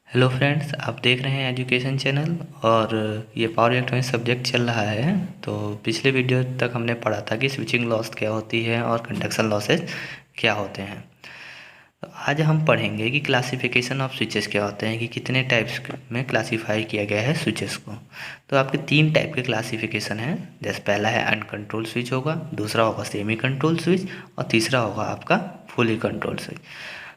Hello friends, आप देख रहे हैं एजुकेशन चैनल। और ये पावर इलेक्ट्रॉनिक्स सब्जेक्ट चल रहा है। तो पिछले वीडियो तक हमने पढ़ा था कि स्विचिंग लॉस क्या होती है और कंडक्शन लॉसेज क्या होते हैं। तो आज हम पढ़ेंगे कि क्लासिफिकेशन ऑफ स्विचेस क्या होते हैं, कि कितने टाइप्स में क्लासीफाई किया गया है स्विचेस को। तो आपके 3 टाइप के क्लासिफिकेशन है। जैसे पहला है अनकंट्रोल स्विच होगा, दूसरा होगा सेमी कंट्रोल स्विच और तीसरा होगा आपका फुली कंट्रोल स्विच।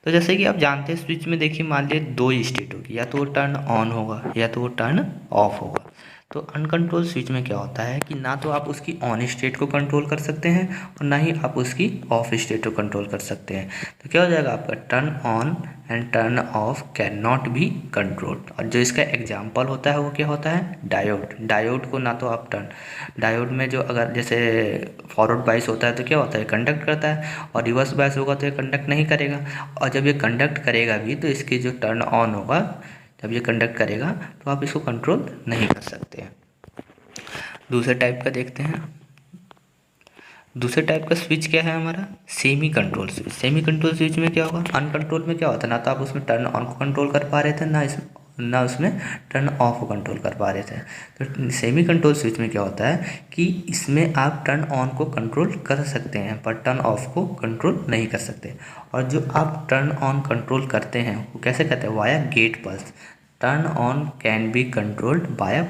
तो जैसे कि आप जानते हैं स्विच में देखिए, मान लीजिए 2 ही स्टेट होगी, या तो वो टर्न ऑन होगा या तो वो टर्न ऑफ होगा। तो अनकंट्रोल स्विच में क्या होता है कि ना तो आप उसकी ऑन स्टेट को कंट्रोल कर सकते हैं और ना ही आप उसकी ऑफ स्टेट को कंट्रोल कर सकते हैं। तो क्या हो जाएगा, आपका turn on and turn off can not be controlled. और जो इसका एग्जाम्पल होता है वो क्या होता है, डायोड। डायोड को ना तो आप डायोड में जो अगर जैसे फॉरवर्ड बाइस होता है तो क्या होता है, कंडक्ट करता है, और रिवर्स बाइस होगा तो ये कंडक्ट नहीं करेगा। और जब ये कंडक्ट करेगा भी तो इसके जो टर्न ऑन होगा, जब ये कंडक्ट करेगा तो आप इसको कंट्रोल नहीं कर सकते हैं। दूसरे टाइप का देखते हैं। दूसरे टाइप का स्विच क्या है हमारा, semi control switch. Semi control switch में क्या होगा, अनकंट्रोल में क्या होता है, ना तो आप उसमें टर्न ऑन को कंट्रोल कर पा रहे थे, ना उसमें टर्न ऑफ को कंट्रोल कर पा रहे थे। तो सेमी कंट्रोल स्विच में क्या होता है कि इसमें आप टर्न ऑन को कंट्रोल कर सकते हैं पर टर्न ऑफ को कंट्रोल नहीं कर सकते। और जो आप टर्न ऑन कंट्रोल करते हैं वो कैसे करते हैं, via gate pulse. Turn on can be controlled by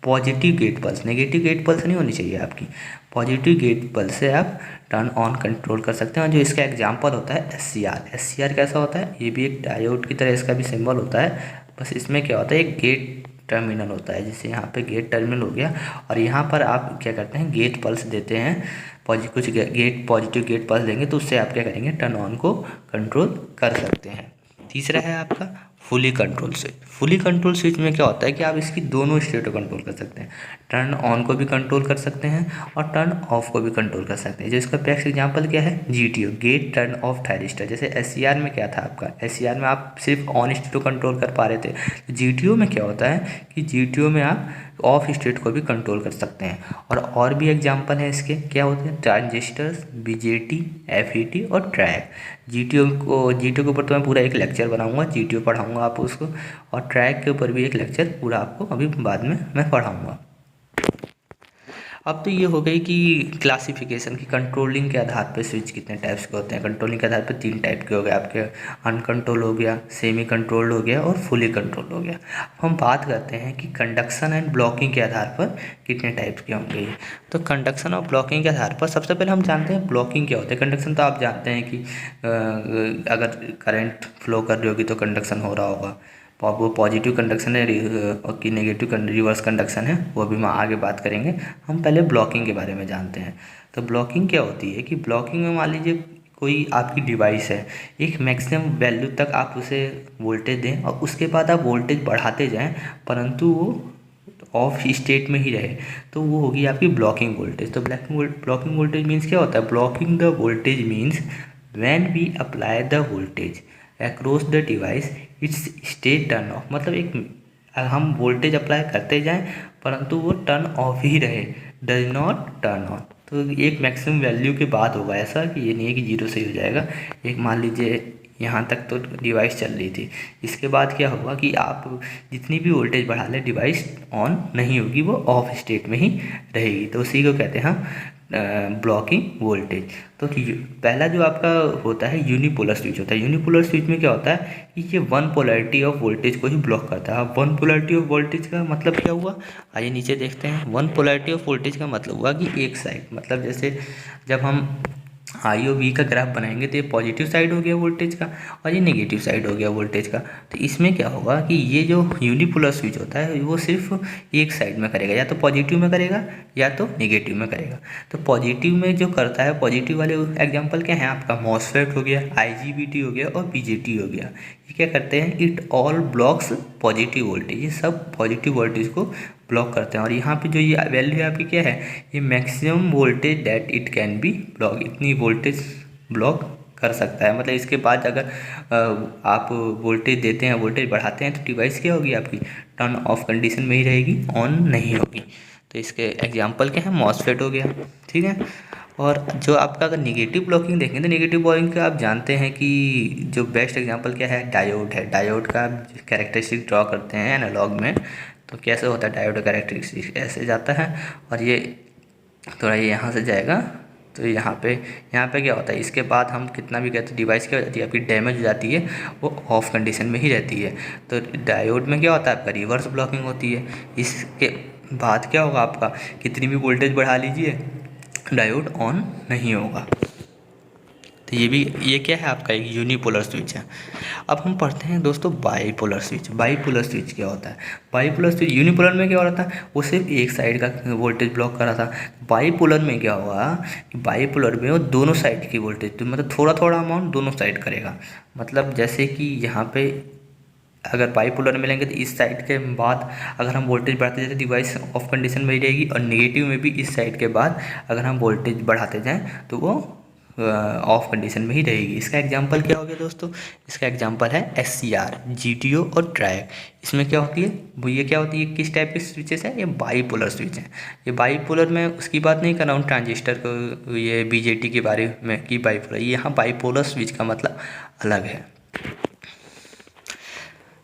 positive gate pulse. Negative gate pulse नहीं होनी चाहिए आपकी, पॉजिटिव गेट पल्स से आप टर्न ऑन कंट्रोल कर सकते हैं। और जो इसका एग्जांपल होता है एससीआर। एससीआर कैसा होता है, ये भी एक डायोड की तरह इसका भी सिंबल होता है। बस इसमें क्या होता है, एक गेट टर्मिनल होता है, जैसे यहाँ पे गेट टर्मिनल हो गया और यहाँ पर आप क्या करते हैं, गेट पल्स देते हैं। कुछ गेट पॉजिटिव गेट पल्स देंगे तो उससे आप क्या करेंगे, टर्न ऑन को कंट्रोल कर सकते हैं। तीसरा है आपका fully control switch. Fully control switch में क्या होता है कि आप इसकी दोनों स्टेट को कंट्रोल कर सकते हैं। टर्न ऑन को भी कंट्रोल कर सकते हैं और टर्न ऑफ को भी कंट्रोल कर सकते हैं। जो इसका बेस्ट एग्जांपल क्या है, GTO, gate turn off thyristor. जैसे एससीआर में क्या था आपका, एससीआर में आप सिर्फ ऑन स्टेट को कंट्रोल कर पा रहे थे। तो जीटीओ में क्या होता है कि जीटीओ में आप ऑफ स्टेट को भी कंट्रोल कर सकते हैं। और भी एग्जांपल है इसके, क्या होते हैं, ट्रांजिस्टर्स, बीजेटी, एफईटी और ट्रैक। जीटीओ के ऊपर तो मैं पूरा एक लेक्चर बनाऊंगा, जीटीओ पढ़ाऊंगा आप उसको, और ट्रैक के ऊपर भी एक लेक्चर पूरा आपको अभी बाद में मैं पढ़ाऊंगा। अब तो ये हो गई कि क्लासिफिकेशन की, कंट्रोलिंग के आधार पे स्विच कितने टाइप्स के होते हैं। कंट्रोलिंग के आधार पे 3 टाइप के हो गए आपके, अनकंट्रोल हो गया, सेमी कंट्रोल्ड हो गया और फुली कंट्रोल्ड हो गया। अब हम बात करते हैं कि कंडक्शन एंड ब्लॉकिंग के आधार पर कितने टाइप्स के होंगे। तो कंडक्शन और ब्लॉकिंग के आधार पर सबसे पहले हम जानते हैं ब्लॉकिंग क्या होता है। कंडक्शन तो आप जानते हैं कि अगर करंट फ्लो कर रही होगी तो कंडक्शन हो रहा होगा। वो पॉजिटिव कंडक्शन है कि नेगेटिव रिवर्स कंडक्शन है, वो भी हम आगे बात करेंगे। हम पहले ब्लॉकिंग के बारे में जानते हैं। तो ब्लॉकिंग क्या होती है कि ब्लॉकिंग में मान लीजिए कोई आपकी डिवाइस है, एक मैक्सिमम वैल्यू तक आप उसे वोल्टेज दें और उसके बाद आप वोल्टेज बढ़ाते जाएं परंतु वो ऑफ स्टेट में ही रहे, तो वो होगी आपकी ब्लॉकिंग वोल्टेज। तो ब्लॉकिंग वोल्टेज मीन्स क्या होता है, blocking the voltage means when we apply the voltage across the device its state turn off. मतलब एक हम वोल्टेज अप्लाई करते जाएं परंतु वो टर्न ऑफ ही रहे, डज नॉट टर्न ऑन। तो एक मैक्सिमम वैल्यू के बाद होगा ऐसा, कि ये नहीं है कि 0 से ही हो जाएगा। एक मान लीजिए यहाँ तक तो डिवाइस चल रही थी, इसके बाद क्या होगा कि आप जितनी भी वोल्टेज बढ़ा लें डिवाइस ऑन नहीं होगी, वो ऑफ स्टेट में ही रहेगी। तो उसी को कहते हैं हम ब्लॉकिंग वोल्टेज। तो पहला जो आपका होता है यूनिपोलर स्विच होता है। यूनिपोलर स्विच में क्या होता है कि ये वन पोलैरिटी ऑफ वोल्टेज को ही ब्लॉक करता है। अब वन पोलैरिटी ऑफ वोल्टेज का मतलब क्या हुआ, आइए नीचे देखते हैं। वन पोलैरिटी ऑफ वोल्टेज का मतलब हुआ कि एक साइड, मतलब जैसे जब हम आई और वी का ग्राफ बनाएंगे तो ये पॉजिटिव साइड हो गया वोल्टेज का और ये नेगेटिव साइड हो गया वोल्टेज का। तो इसमें क्या होगा कि ये जो यूनिपोलर स्विच होता है वो सिर्फ एक साइड में करेगा, या तो पॉजिटिव में करेगा या तो नेगेटिव में करेगा। तो पॉजिटिव में जो करता है, पॉजिटिव वाले एग्जांपल क्या है आपका, मॉसफेट हो गया, आईजीबीटी हो गया और बीजेटी हो गया। ये क्या करते हैं, it all blocks positive voltage. ये सब पॉजिटिव वोल्टेज को ब्लॉक करते हैं। और यहाँ पे जो ये वैल्यू आपकी क्या है, ये maximum voltage that it can be block, इतनी वोल्टेज ब्लॉक कर सकता है। मतलब इसके बाद अगर आप वोल्टेज देते हैं, वोल्टेज बढ़ाते हैं तो डिवाइस क्या होगी आपकी, टर्न ऑफ कंडीशन में ही रहेगी, ऑन नहीं होगी। तो इसके एग्जांपल क्या है, मॉसफेट हो गया, ठीक है। और जो आपका अगर निगेटिव ब्लॉकिंग देखेंगे तो निगेटिव ब्लॉकिंग का आप जानते हैं कि जो बेस्ट एग्जांपल क्या है, डायोड है। डायोड का कैरेक्टरिस्टिक ड्रॉ करते हैं एनालॉग में, तो कैसे होता है डायोड का कैरेक्टरिस्टिक, ऐसे जाता है और ये थोड़ा ये यहाँ से जाएगा, तो यहाँ पे क्या होता है, इसके बाद हम कितना भी कहते हैं डिवाइस क्या हो जाती है आपकी, डैमेज हो जाती है, वो ऑफ कंडीशन में ही रहती है। तो डायोड में क्या होता है आपका रिवर्स ब्लॉकिंग होती है। इसके बाद क्या होगा आपका, कितनी भी वोल्टेज बढ़ा लीजिए डायोड ऑन नहीं होगा। तो ये क्या है आपका, एक यूनिपोलर स्विच है। अब हम पढ़ते हैं दोस्तों बाईपोलर स्विच। बाईपोलर स्विच क्या होता है, बाईपोलर स्विच यूनिपोलर में क्या हो रहा था, वो सिर्फ एक साइड का वोल्टेज ब्लॉक कर रहा था। बाईपोलर में क्या हुआ कि बाईपोलर में वो दोनों साइड की वोल्टेज, तो मतलब थोड़ा थोड़ा अमाउंट दोनों साइड करेगा। मतलब जैसे कि यहाँ पे अगर बाईपोलर में लेंगे तो इस साइड के बाद अगर हम वोल्टेज बढ़ाते जाए डिवाइस ऑफ कंडीशन में ही रहेगी, और नेगेटिव में भी इस साइड के बाद अगर हम वोल्टेज बढ़ाते जाएं तो वो ऑफ कंडीशन में ही रहेगी। इसका एग्जांपल क्या हो गया दोस्तों, इसका एग्जांपल है SCR, GTO और ट्रैक। इसमें क्या होती है वो, ये क्या होती है, किस टाइप के स्विचेस हैं, ये बाईपोलर स्विच हैं। ये बाईपोलर में उसकी बात नहीं कर रहा हूँ ट्रांजिस्टर को, ये BJT के बारे में कि बाईपोलर, यहाँ बाईपोलर स्विच का मतलब अलग है।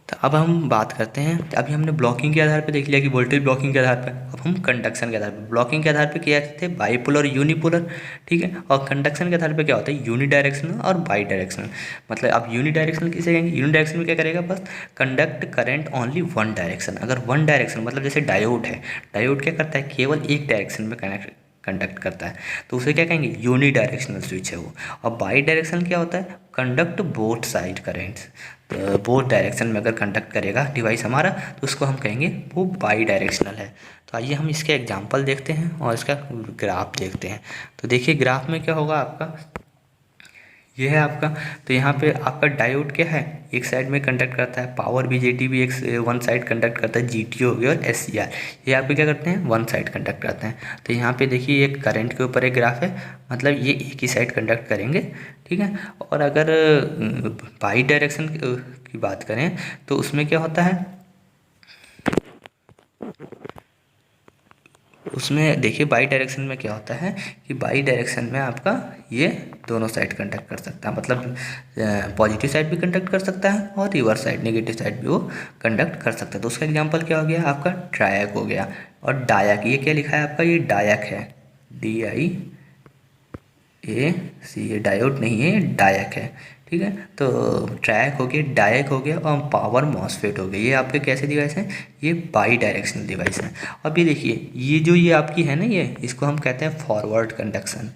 तो अब हम बात करते हैं, अभी हमने ब्लॉकिंग के आधार पे देख लिया कि वोल्टेज ब्लॉकिंग के आधार पे, अब हम कंडक्शन के आधार पे, ब्लॉकिंग के आधार पे क्या थे, बाईपोलर यूनिपोलर, ठीक है। और कंडक्शन के आधार पे क्या होता है, यूनि डायरेक्शनल और बाई डायरेक्शनल। मतलब आप यूनि डायरेक्शनल किसे कहेंगे, यूनि डायरेक्शनल में क्या करेगा, बस conduct current only one direction. अगर वन डायरेक्शन मतलब जैसे डायोड है, डायोड क्या करता है, केवल एक डायरेक्शन में कंडक्ट करता है, तो उसे क्या कहेंगे, यूनि डायरेक्शनल स्विच है वो। और बाई डायरेक्शनल क्या होता है, कंडक्ट बोथ साइड करेंट्स, तो बोथ डायरेक्शन में अगर कंडक्ट करेगा डिवाइस हमारा, तो उसको हम कहेंगे वो बाई डायरेक्शनल है। तो आइए हम इसके एग्जांपल देखते हैं और इसका ग्राफ देखते हैं। तो देखिए ग्राफ में क्या होगा आपका, ये है आपका, तो यहाँ पे आपका डायोड क्या है, एक साइड में कंडक्ट करता है, पावर BJT भी एक वन साइड कंडक्ट करता है, GTO हो गया और SCR, ये आप क्या करते हैं, वन साइड कंडक्ट करते हैं। तो यहाँ पे देखिए एक करंट के ऊपर एक ग्राफ है, मतलब ये एक ही साइड कंडक्ट करेंगे, ठीक है। और अगर बाई डायरेक्शन की बात करें तो उसमें क्या होता है, उसमें देखिए बाई डायरेक्शन में क्या होता है कि बाई डायरेक्शन में आपका ये दोनों साइड कंडक्ट कर सकता है, मतलब पॉजिटिव साइड भी कंडक्ट कर सकता है और रिवर्स साइड नेगेटिव साइड भी वो कंडक्ट कर सकता है। तो उसका एग्जांपल क्या हो गया आपका, ट्रायक हो गया। और डायक, ये क्या लिखा है आपका, ये डायक है, DIAC, ये डायोड नहीं है, डायक है, ठीक है। तो ट्रैक हो गया, डायक हो गया और पावर मॉसफेट हो गया, ये आपके कैसे डिवाइस हैं, ये बाई डायरेक्शनल डिवाइस हैं। अभी देखिए ये जो ये आपकी है ना, ये इसको हम कहते हैं फॉरवर्ड कंडक्शन,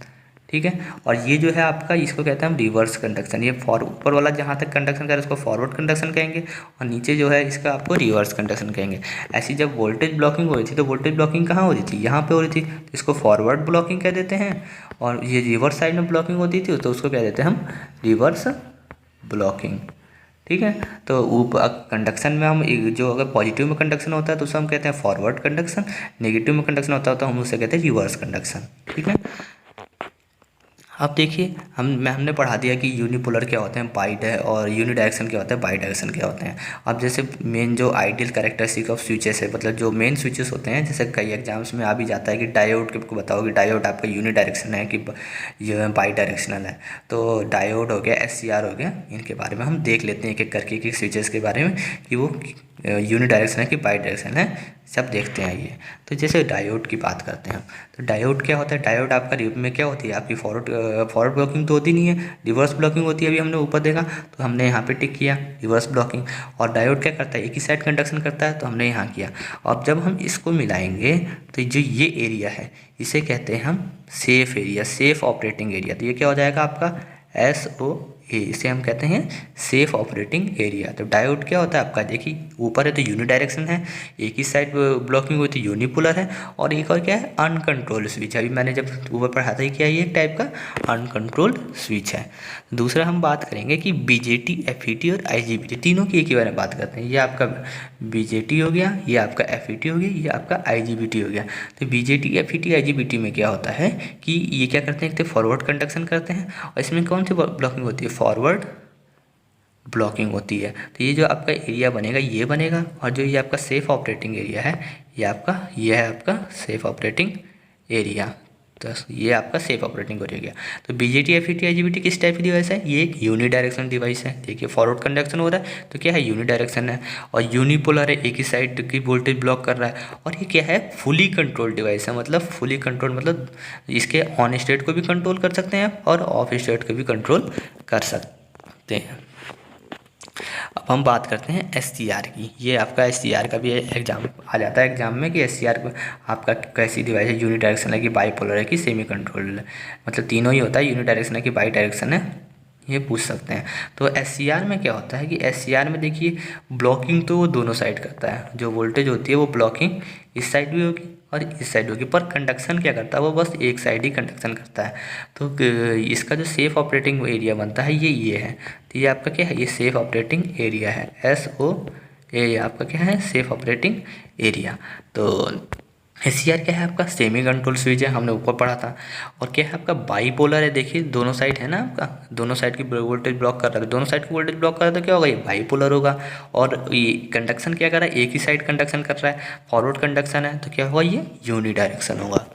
ठीक है। और ये जो है आपका, इसको कहते हैं हम रिवर्स कंडक्शन। ये ऊपर वाला जहाँ तक कंडक्शन कर रहा है उसको फॉरवर्ड कंडक्शन कहेंगे, और नीचे जो है इसका आपको रिवर्स कंडक्शन कहेंगे। ऐसी जब वोल्टेज ब्लॉकिंग हो रही थी तो वोल्टेज ब्लॉकिंग कहाँ हो रही थी, यहाँ पे हो रही थी, तो इसको फॉरवर्ड ब्लॉकिंग कह देते हैं। और ये रिवर्स साइड में ब्लॉकिंग होती थी तो उसको कह देते हैं हम रिवर्स ब्लॉकिंग, ठीक है। तो ऊपर कंडक्शन में हम जो अगर पॉजिटिव में कंडक्शन होता है तो उसे हम कहते हैं फॉरवर्ड कंडक्शन, नेगेटिव में कंडक्शन होता है तो हम उसे कहते हैं रिवर्स कंडक्शन, ठीक है। अब देखिए हमने पढ़ा दिया कि यूनिपोलर क्या होते हैं, और यूनिडायरेक्शन क्या होता है, बाई डायरेक्शन क्या होते हैं। अब जैसे मेन जो आइडियल कैरेक्टरिस्टिक ऑफ स्विचेस है, मतलब जो मेन स्विचेस होते हैं, जैसे कई एग्जाम्स में आ भी जाता है कि डायोड के को बताओ कि डायोड आपका यूनिडायरेक्शन है कि ये बाई डायरेक्शनल है। तो डायोड हो गया, SCR हो गया, इनके बारे में हम देख लेते हैं एक एक करके कि स्विचेस के बारे में कि वो यूनिडायरेक्शन है कि बाई डायरेक्शन है, सब देखते हैं ये। तो जैसे डायोड की बात करते हैं, तो डायोड क्या होता है, डायोड आपका में क्या होती है आपकी फॉरवर्ड ब्लॉकिंग तो होती नहीं है, रिवर्स ब्लॉकिंग होती है। अभी हमने ऊपर देखा तो हमने यहाँ पे टिक किया रिवर्स ब्लॉकिंग। और डायोड क्या करता है, एक ही साइड कंडक्शन करता है, तो हमने यहाँ किया। अब जब हम इसको मिलाएंगे तो जो ये एरिया है इसे कहते हैं हम safe area, safe operating area. तो ये क्या हो जाएगा आपका SOA, इसे हम कहते हैं सेफ ऑपरेटिंग एरिया। तो डायोड क्या होता है आपका, देखिए ऊपर है तो यूनिडायरेक्शन है, एक ही साइड ब्लॉकिंग हुई तो यूनिपोलर है, और एक और क्या है, अनकंट्रोल्ड स्विच। अभी मैंने जब ऊपर पढ़ा था क्या, ये एक टाइप का अनकंट्रोल्ड स्विच है। दूसरा हम बात करेंगे कि BJT, FET और IGBT, तीनों की एक ही बारे में बात करते हैं। ये आपका BJT हो गया, ये आपका FET हो गया, ये आपका IGBT हो गया। तो BJT, FET, IGBT में क्या होता है कि ये क्या करते हैं, एक तो फॉरवर्ड कंडक्शन करते हैं, और इसमें कौन सी ब्लॉकिंग होती है, फॉरवर्ड ब्लॉकिंग होती है। तो ये जो आपका एरिया बनेगा ये बनेगा, और जो ये आपका सेफ ऑपरेटिंग एरिया है ये है आपका सेफ ऑपरेटिंग एरिया। तो ये आपका सेफ ऑपरेटिंग हो गया। तो BJT FET IGBT किस टाइप की डिवाइस है? ये एक यूनी डायरेक्शन डिवाइस है। देखिए फॉरवर्ड कंडक्शन हो रहा है तो क्या है, यूनी डायरेक्शन है, और यूनिपोलर है, एक ही साइड की वोल्टेज ब्लॉक कर रहा है। और ये क्या है, फुली कंट्रोल डिवाइस है। मतलब फुली कंट्रोल मतलब इसके ऑन स्टेट को भी कंट्रोल कर सकते हैं और ऑफ स्टेट को भी कंट्रोल कर सकते हैं। अब हम बात करते हैं SCR की। ये आपका SCR का भी एग्जाम आ जाता है एग्जाम में कि SCR आपका कैसी डिवाइस है, यूनी डायरेक्शन है कि बाईपोलर है कि सेमी कंट्रोल्ड है, मतलब तीनों ही होता है, यूनी डायरेक्शन है कि बाई डायरेक्शन है, ये पूछ सकते हैं। तो SCR में क्या होता है कि SCR में देखिए ब्लॉकिंग तो वो दोनों साइड करता है, जो वोल्टेज होती है वो ब्लॉकिंग इस साइड भी होगी और इस साइड होगी, पर कंडक्शन क्या करता है, वो बस एक साइड ही कंडक्शन करता है। तो इसका जो सेफ ऑपरेटिंग एरिया बनता है ये है। तो ये आपका क्या है, ये सेफ ऑपरेटिंग एरिया है, SOA आपका क्या है, सेफ ऑपरेटिंग एरिया। तो SCR क्या है आपका, सेमी कंट्रोल स्विच है, हमने ऊपर पढ़ा था। और क्या है आपका, बाईपोलर है। देखिए दोनों साइड है ना आपका, दोनों साइड की वोल्टेज ब्लॉक कर रहा है, दोनों साइड की वोल्टेज ब्लॉक कर रहा है तो क्या होगा, ये बाईपोलर होगा। और ये कंडक्शन क्या कर रहा है, एक ही साइड कंडक्शन कर रहा है, फॉरवर्ड कंडक्शन है, तो क्या होगा, ये यूनी डायरेक्शन होगा।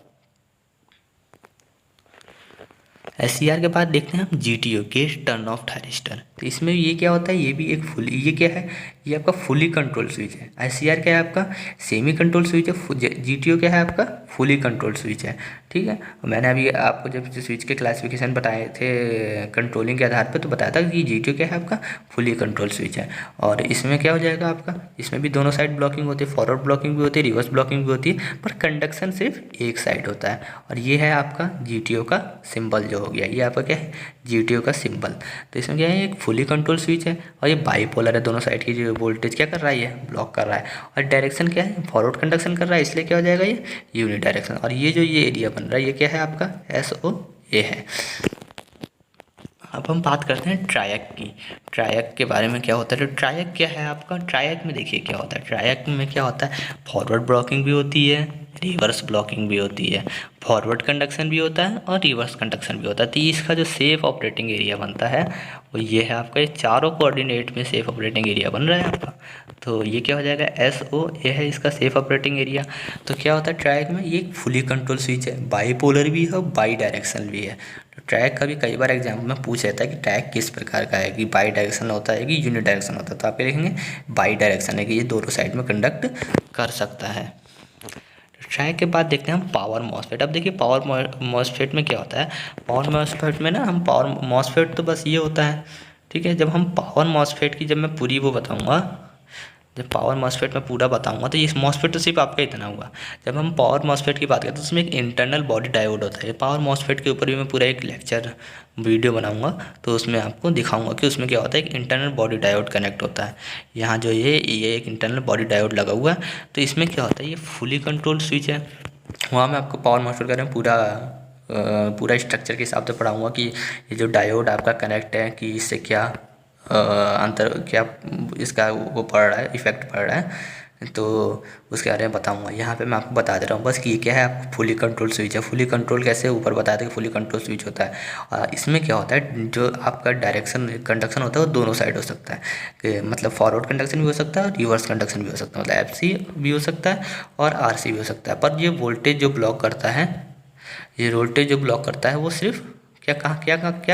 SCR के बाद देखते हैं हम GTO, gate turn off thyristor. तो इसमें ये क्या होता है, ये भी एक फुली, ये क्या है, ये आपका फुली कंट्रोल स्विच है। SCR क्या है आपका, सेमी कंट्रोल स्विच है। GTO क्या है आपका, फुली कंट्रोल स्विच है। ठीक है, मैंने अभी आपको जब स्विच के क्लासिफिकेशन बताए थे कंट्रोलिंग के आधार पर, तो बताया था कि GTO क्या है आपका, फुली कंट्रोल स्विच है। और इसमें क्या हो जाएगा आपका, इसमें भी दोनों साइड ब्लॉकिंग होती है, फॉरवर्ड ब्लॉकिंग भी होती है, रिवर्स ब्लॉकिंग भी होती है, पर कंडक्शन सिर्फ एक साइड होता है। और ये है आपका GTO का सिंबल जो हो गया, ये आपका क्या है, GTO का सिंबल। तो इसमें क्या है, एक फुली कंट्रोल स्विच है और ये बाईपोलर है, दोनों साइड की जो वोल्टेज क्या कर रहा है, ये ब्लॉक कर रहा है। और डायरेक्शन क्या है, फॉरवर्ड कंडक्शन कर रहा है, इसलिए क्या हो जाएगा, ये यूनी डायरेक्शन। और ये जो ये एरिया बन रहा है, ये क्या है आपका, SOA है। अब हम बात करते हैं ट्रायक की। ट्रायक के बारे में क्या होता है, तो ट्रायक क्या है आपका, ट्रायक में देखिए क्या होता है, ट्रायक में क्या होता है, फॉरवर्ड ब्लॉकिंग भी होती है, रिवर्स ब्लॉकिंग भी होती है, फॉरवर्ड कंडक्शन भी होता है और रिवर्स कंडक्शन भी होता है। तो इसका जो सेफ ऑपरेटिंग एरिया बनता है वो ये है आपका, ये चारों कोऑर्डिनेट में सेफ ऑपरेटिंग एरिया बन रहा है आपका। तो ये क्या हो जाएगा, SOA है इसका सेफ ऑपरेटिंग एरिया। तो क्या होता है ट्रायक में, ये एक फुली कंट्रोल स्विच है, बाईपोलर भी है और बाई डायरेक्शन भी है। तो ट्रैक का भी कई बार एग्जाम में पूछ जाता है कि ट्रैक किस प्रकार का है, कि बाई डायरेक्शन होता है कि यूनि डायरेक्शन होता है। तो आप लिखेंगे बाई डायरेक्शन है, कि ये दोनों साइड में कंडक्ट कर सकता है। ट्रैक के बाद देखते हैं हम पावर मॉसफेट। अब देखिए पावर मॉसफेट में क्या होता है, पावर मॉसफेट में ना हम पावर मॉसफेट तो बस ये होता है, ठीक है। जब हम पावर मॉसफेट की जब मैं पूरी वो बताऊँगा, जब पावर मॉसफेट में पूरा बताऊंगा, तो ये मॉसफेट तो सिर्फ आपका इतना हुआ। जब हम पावर मॉसफेट की बात करते हैं तो उसमें एक इंटरनल बॉडी डायोड होता है। पावर मॉसफेट के ऊपर भी मैं पूरा एक लेक्चर वीडियो बनाऊंगा, तो उसमें आपको दिखाऊंगा कि उसमें क्या होता है, एक इंटरनल बॉडी डायोड कनेक्ट होता है। यहाँ जो ये एक इंटरनल बॉडी डायोड लगा हुआ है। तो इसमें क्या होता है, ये फुली कंट्रोल स्विच है। वहाँ मैं आपको पावर मॉसफेट के बारे में पूरा स्ट्रक्चर के हिसाब से पढ़ाऊँगा कि ये जो डायोड आपका कनेक्ट है, कि इससे क्या अंतर, क्या इसका वो पड़ रहा है, इफेक्ट पड़ रहा है, तो उसके बारे में बताऊंगा। यहाँ पे मैं आपको बता दे रहा हूँ बस कि ये क्या है, आपको फुली कंट्रोल स्विच है। फुली कंट्रोल कैसे, ऊपर बताया था कि फुली कंट्रोल स्विच होता है। इसमें क्या होता है, जो आपका डायरेक्शन कंडक्शन होता है वो दोनों साइड हो सकता है, कि मतलब फॉरवर्ड कंडक्शन भी हो सकता है और रिवर्स कंडक्शन भी हो सकता है, मतलब FC भी हो सकता है और RC भी हो सकता है। पर ये वोल्टेज जो ब्लॉक करता है, ये वोल्टेज जो ब्लॉक करता है वो सिर्फ क्या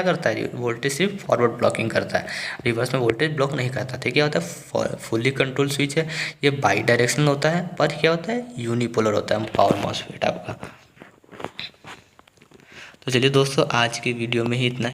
करता है, वोल्टेज सिर्फ फॉरवर्ड ब्लॉकिंग करता है, रिवर्स में वोल्टेज ब्लॉक नहीं करता। तो क्या होता है, फुली कंट्रोल स्विच है, ये बाई डायरेक्शनल होता है, पर क्या होता है, यूनिपोलर होता है पावर मॉसफेट आपका। तो चलिए दोस्तों, आज की वीडियो में ही इतना।